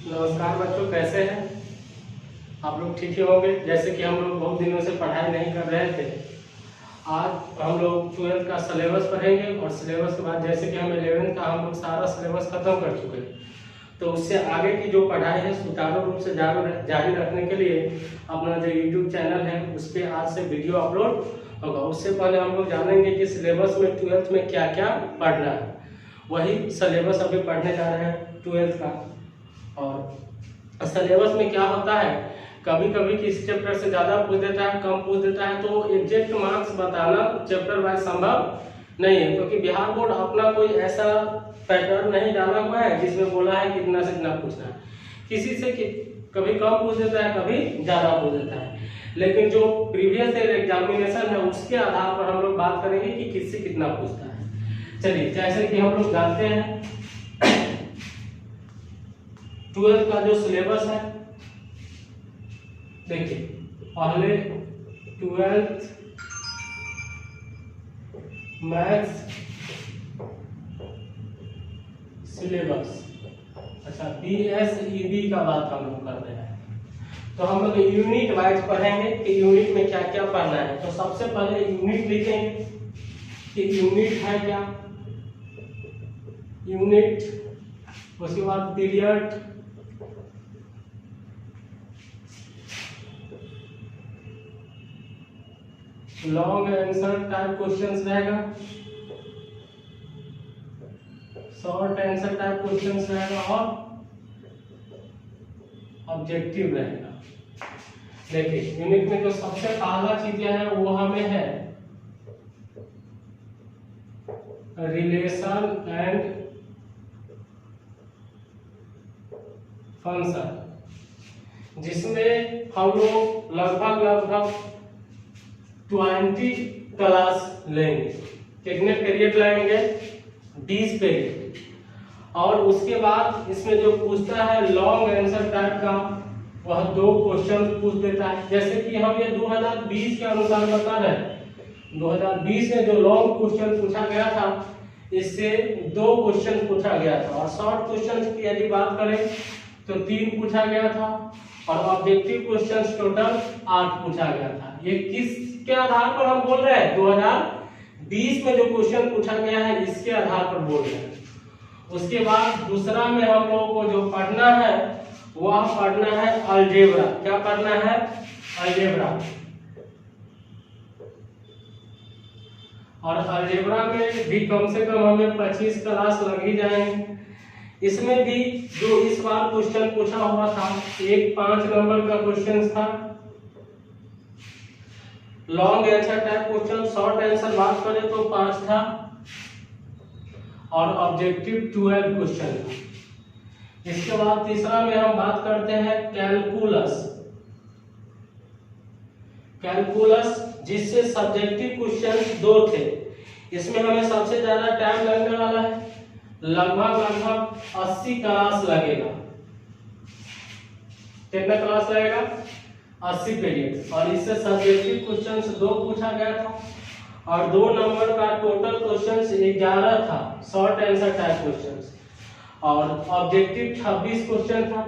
नमस्कार बच्चों, कैसे हैं आप लोग? ठीक ही होंगे। जैसे कि हम लोग बहुत दिनों से पढ़ाई नहीं कर रहे थे, आज हम लोग 12th का सिलेबस पढ़ेंगे और सिलेबस के बाद जैसे कि हम 11th का हम लोग सारा सिलेबस खत्म कर चुके हैं, तो उससे आगे की जो पढ़ाई है सुचारू रूप से जारी रखने के लिए अपना जो YouTube चैनल है उस पर आज से वीडियो अपलोड होगा। उससे पहले हम लोग जानेंगे कि सिलेबस में 12th में क्या क्या पढ़ना है। वही सिलेबस अभी पढ़ने जा रहे हैं 12th का। और सिलेबस में क्या होता है, कभी कभी किसी चैप्टर से ज़्यादा पूछ देता है, कम पूछ देता है, तो एग्जैक्ट मार्क्स बताना चैप्टर वाइज संभव नहीं है, क्योंकि बिहार बोर्ड अपना कोई ऐसा पैटर्न नहीं डाला हुआ है जिसमें बोला है कि इतना से इतना पूछना है। किसी से कभी कम पूछ देता है, कभी ज़्यादा पूछ देता है, लेकिन जो प्रीवियस ईयर एग्जामिनेशन है उसके आधार पर हम लोग बात करेंगे कि किससे कितना पूछता है। चलिए, जैसे कि हम लोग जानते हैं 12th का जो सिलेबस है, देखिए पहले 12th मैथ्स सिलेबस। अच्छा, BSEB का बात हम लोग कर रहे हैं, तो हम लोग यूनिट वाइज पढ़ेंगे कि यूनिट में क्या क्या पढ़ना है। तो सबसे पहले यूनिट लिखेंगे कि यूनिट है क्या, यूनिट, उसके बाद period, long answer type questions रहेगा, शॉर्ट आंसर टाइप क्वेश्चंस रहेगा और ऑब्जेक्टिव रहेगा। देखिए यूनिट में जो सबसे पहला चीज है वो हमें है रिलेशन एंड फंक्शन, जिसमें हम लोग लगभग 20 क्लास लेंगे। कितने पीरियड लेंगे? 20 पीरियड। और उसके बाद इसमें जो पूछता है लॉन्ग आंसर टाइप का, वह 2 क्वेश्चन पूछ देता है। जैसे कि हम ये 2020 के अनुसार बता रहे हैं, 2020 में जो लॉन्ग क्वेश्चन पूछा गया था इससे 2 क्वेश्चन पूछा गया था, और शॉर्ट क्वेश्चन की यदि बात करें तो 3 पूछा गया था, और ऑब्जेक्टिव क्वेश्चंस टोटल 8 पूछा गया था। ये किसके आधार पर हम बोल रहे हैं? 2020 में जो क्वेश्चन पूछा गया है इसके आधार पर बोल रहे हैं। उसके बाद दूसरा में हम लोगों को जो पढ़ना है वह पढ़ना है अलजेब्रा। क्या पढ़ना है? अलजेब्रा। और अलजेब्रा में भी कम से कम हमें 25 क्लास लग ही जाएंगे। इसमें भी जो इस बार क्वेश्चन पूछा हुआ था, एक 5 नंबर का क्वेश्चन था, long answer type question, short answer बात करें तो 5 था, और ऑब्जेक्टिव 12 क्वेश्चन था। इसके बाद तीसरा में हम बात करते हैं कैलकुलस। कैलकुलस जिससे सब्जेक्टिव क्वेश्चन 2 थे, इसमें हमें सबसे ज्यादा टाइम लगने वाला है, लगभग 80 क्लास लगेगा। कितना क्लास लगेगा? 80 पीरियड। और इससे सब्जेक्टिव क्वेश्चंस 2 पूछा गया था, और 2 नंबर का टोटल क्वेश्चंस 11 था, शॉर्ट आंसर टाइप क्वेश्चंस, और ऑब्जेक्टिव 26 क्वेश्चन था।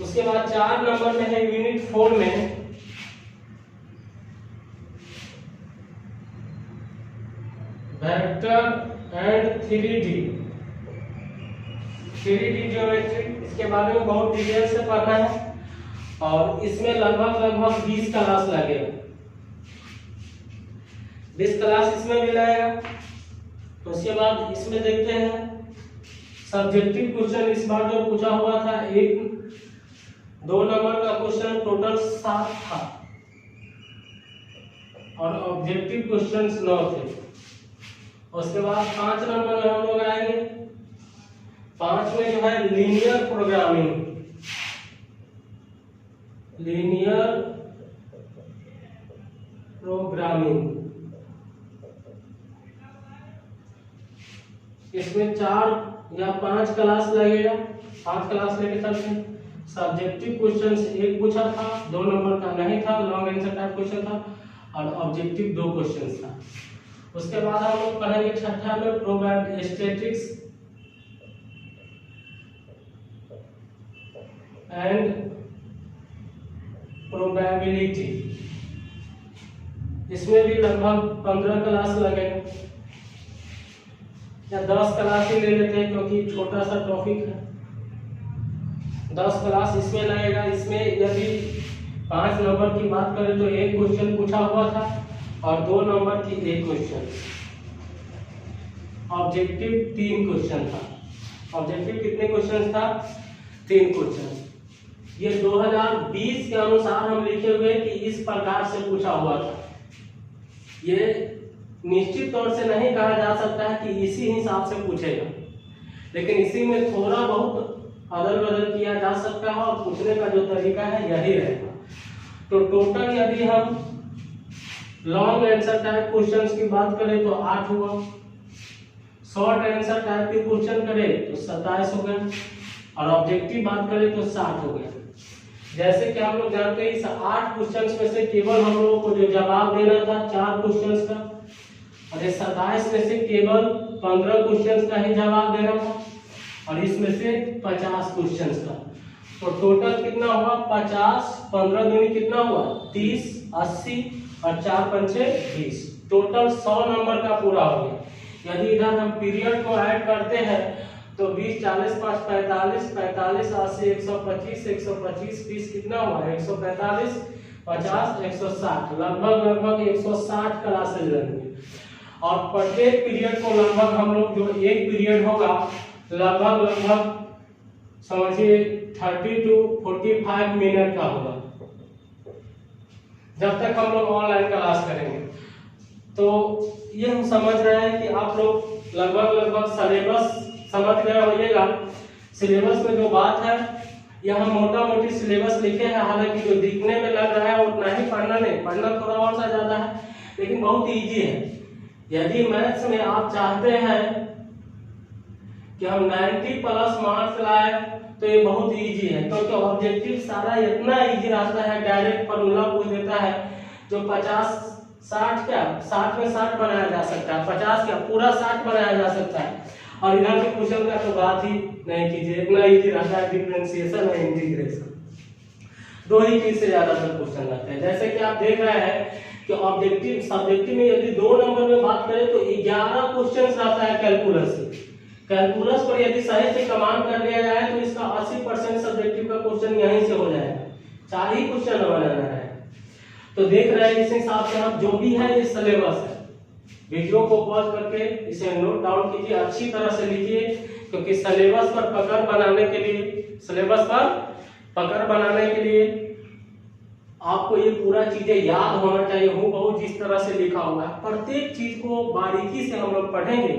उसके बाद 4 नंबर में है यूनिट 4 में वेक्टर एंड 3D ज्योमेट्री। इसके बारे में बहुत डिटेल से पढ़ना है, और इसमें लगभग 20 क्लास लगेगा। 20 क्लास इसमें भी लगेगा। तो उसके बाद इसमें देखते हैं सब्जेक्टिव क्वेश्चन। इस बार जो पूछा हुआ था 2 नंबर का क्वेश्चन टोटल 7 था, और ऑब्जेक्टिव क्वेश्चंस 9 थे। उसके बाद 5 नंबर में हम लोग आएंगे। 5 में जो है लीनियर प्रोग्रामिंग, इसमें 4 या 5 क्लास लगेगा। 5 क्लास लेके चलते हैं। सब्जेक्टिव क्वेश्चंस 1 पूछा था, 2 नंबर का नहीं था, लॉन्ग आंसर टाइप क्वेश्चन था, और ऑब्जेक्टिव 2 क्वेश्चंस था। उसके बाद हम लोग पढ़ेंगे छठा में प्रोबेबिलिटी स्टैटिस्टिक्स। एंड प्रोबेबिलिटी, इसमें भी लगभग 15 क्लास लगेगा या 10 क्लास ही ले लेते हैं क्योंकि छोटा सा टॉपिक है। 10 क्लास इसमें लगेगा। इसमें यदि 5 नंबर की बात करें तो एक क्वेश्चन पूछा हुआ था और 2 नंबर की एक क्वेश्चन। ऑब्जेक्टिव 3 क्वेश्चन था। ऑब्जेक्टिव कितने क्वेश्चन था? 3 क्वेश्चन। ये 2020 के अनुसार हम लिखे हुए कि इस प्रकार से पूछा हुआ था। ये निश्चित तौर से नहीं कहा जा सकता है कि इसी हिसाब से पूछेगा, लेकिन इसी में थोड़ा बहुत अदल बदल किया जा सकता है और पूछने का जो तरीका है यही रहेगा। तो टोटल यदि हम लॉन्ग आंसर टाइप क्वेश्चंस की बात करें तो 8 हुआ, शॉर्ट आंसर टाइप के क्वेश्चन करें तो 27 हो गए और ऑब्जेक्टिव बात करें तो 60 हो गया। जैसे कि हम लोग जानते हैं इस 8 क्वेश्चंस में से केवल हम लोगों को जो जवाब देना था 4 क्वेश्चंस का, और इस 27 में से केवल 15 क्वेश्चंस का ही जवाब देना था और इसमें से 50 क्वेश्चंस का। तो टोटल कितना हुआ? 50, 15 दूनी कितना हुआ? 30, 80 और 4 पंचे 20, टोटल 100 नंबर का पूरा हो गया। यदि इधर हम पीरियड को ऐड करते हैं तो 20, 40, 5, 45, 45, 80, 125, 125, 20 कितना हुआ? 145, 50, 160, लगभग 160 क्लासेस लगेंगे। और प्रत्येक पीरियड को लगभग हम लोग जो एक पीरियड होगा लगभग समझिए 30 to 45 मिनट का होगा जब तक हम लोग ऑनलाइन क्लास करेंगे। तो ये हम समझ रहे हैं कि आप लोग लगभग सिलेबस समझ गए होइएगा। सिलेबस में जो बात है यहाँ मोटा मोटी सिलेबस लिखे हैं, हालांकि जो दिखने में लग रहा है उतना ही पढ़ना नहीं, पढ़ना थोड़ा और सा ज्यादा है लेकिन बहुत इजी है। यदि मैथ्स में आप चाहते हैं कि हम 90+ मार्क्स लाए तो ये बहुत इजी है, क्योंकि ऑब्जेक्टिव सारा इतना इजी रहता है, डायरेक्ट फॉर्मूला पूछ देता है जो 50, 60 क्या 60 में 60 बनाया जा सकता है, 50 क्या पूरा 60 बनाया जा सकता है। और इधर के क्वेश्चन का तो बात ही नहीं कीजिए, इतना इजी रहता है, डिफरेंशिएशन और इंटीग्रेशन, 2 ही चीज से ज्यादातर क्वेश्चन रहते हैं। जैसे कि आप देख रहे हैं कि ऑब्जेक्टिव सब्जेक्टिव में यदि 2 नंबर में बात करें तो 11 क्वेश्चन रहता है कैलकुलस से। कैलकुलस पर यदि सही से कमांड कर लिया जाए तो इसका 80% सब्जेक्टिव का क्वेश्चन यहीं से हो जाएगा, 4 ही क्वेश्चन बनाना है। तो देख रहे हैं इस हिसाब से आप जो भी है ये सिलेबस है। वीडियो को पॉज करके इसे नोट डाउन कीजिए, अच्छी तरह से लिखिए, क्योंकि सिलेबस पर पकड़ बनाने के लिए, सिलेबस पर पकड़ बनाने के लिए आपको ये पूरा चीजें याद होना चाहिए। हूँ बहुत जिस तरह से लिखा हुआ है प्रत्येक चीज को बारीकी से हम लोग पढ़ेंगे।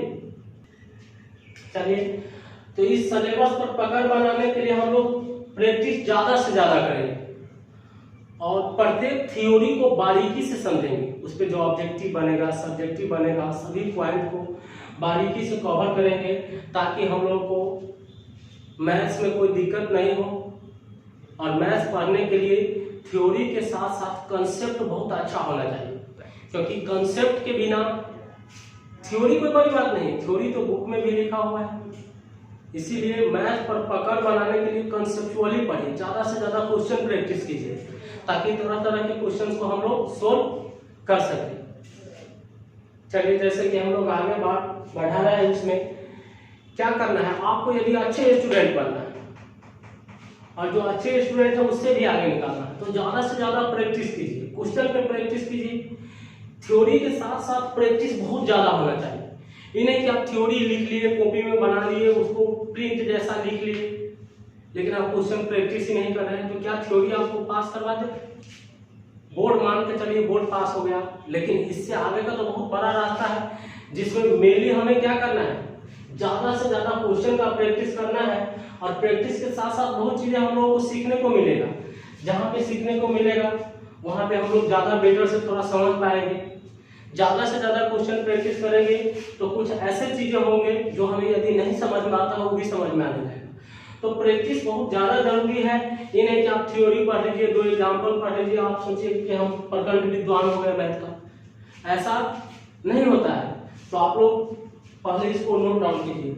चलिए, तो इस सिलेबस पर पकड़ बनाने के लिए हम लोग प्रैक्टिस ज्यादा से ज्यादा करेंगे और प्रत्येक थ्योरी को बारीकी से समझेंगे। उस पर जो ऑब्जेक्टिव बनेगा, सब्जेक्टिव बनेगा, सभी पॉइंट को बारीकी से कवर करेंगे ताकि हम लोग को मैथ्स में कोई दिक्कत नहीं हो। और मैथ्स पढ़ने के लिए थ्योरी के साथ साथ कंसेप्ट बहुत अच्छा होना चाहिए, क्योंकि कंसेप्ट के बिना थ्योरी कोई बड़ी बात नहीं, थ्योरी तो बुक में भी लिखा हुआ है। इसीलिए मैथ पर पकड़ बनाने के लिए कंसेप्चुअली पढ़िए, ज्यादा से ज्यादा क्वेश्चन प्रैक्टिस कीजिए ताकि तरह तरह के क्वेश्चंस को हम लोग सोल्व कर सकें। चलिए, जैसे कि हम लोग आगे बात बढ़ा रहे हैं, उसमें क्या करना है आपको। यदि अच्छे स्टूडेंट बनना है और जो अच्छे स्टूडेंट है उससे भी आगे निकालना है तो ज्यादा से ज्यादा प्रैक्टिस कीजिए, क्वेश्चन पे प्रैक्टिस कीजिए। थ्योरी के साथ साथ प्रैक्टिस बहुत ज्यादा होना चाहिए। ये नहीं कि आप थ्योरी लिख लिए, कॉपी में बना लिए, उसको प्रिंट जैसा लिख लिए, लेकिन आप क्वेश्चन प्रैक्टिस ही नहीं कर रहे हैं तो क्या थ्योरी आपको पास करवा दे? बोर्ड मान के चलिए बोर्ड पास हो गया, लेकिन इससे आगे का तो बहुत बड़ा रास्ता है जिसमें मेनली हमें क्या करना है, ज्यादा से ज्यादा क्वेश्चन का प्रैक्टिस करना है। और प्रैक्टिस के साथ साथ बहुत चीजें हम लोगों को सीखने को मिलेगा। जहाँ पे सीखने को मिलेगा वहां पे हम लोग ज्यादा बेटर से थोड़ा समझ पाएंगे। ज्यादा से ज्यादा क्वेश्चन प्रैक्टिस करेंगे तो कुछ ऐसे चीजें होंगे जो हमें यदि नहीं समझ में आता वो भी समझ में आने लगेगा। तो प्रैक्टिस बहुत ज्यादा जरूरी है। ये नहीं कि आप थ्योरी पढ़ लीजिए, 2 एग्जाम्पल पढ़ लीजिए, आप सोचिए कि हम प्रखंड विद्वान हो गए मैथ का, ऐसा नहीं होता है। तो आप लोग पहले इसको नोट डाउन कीजिए।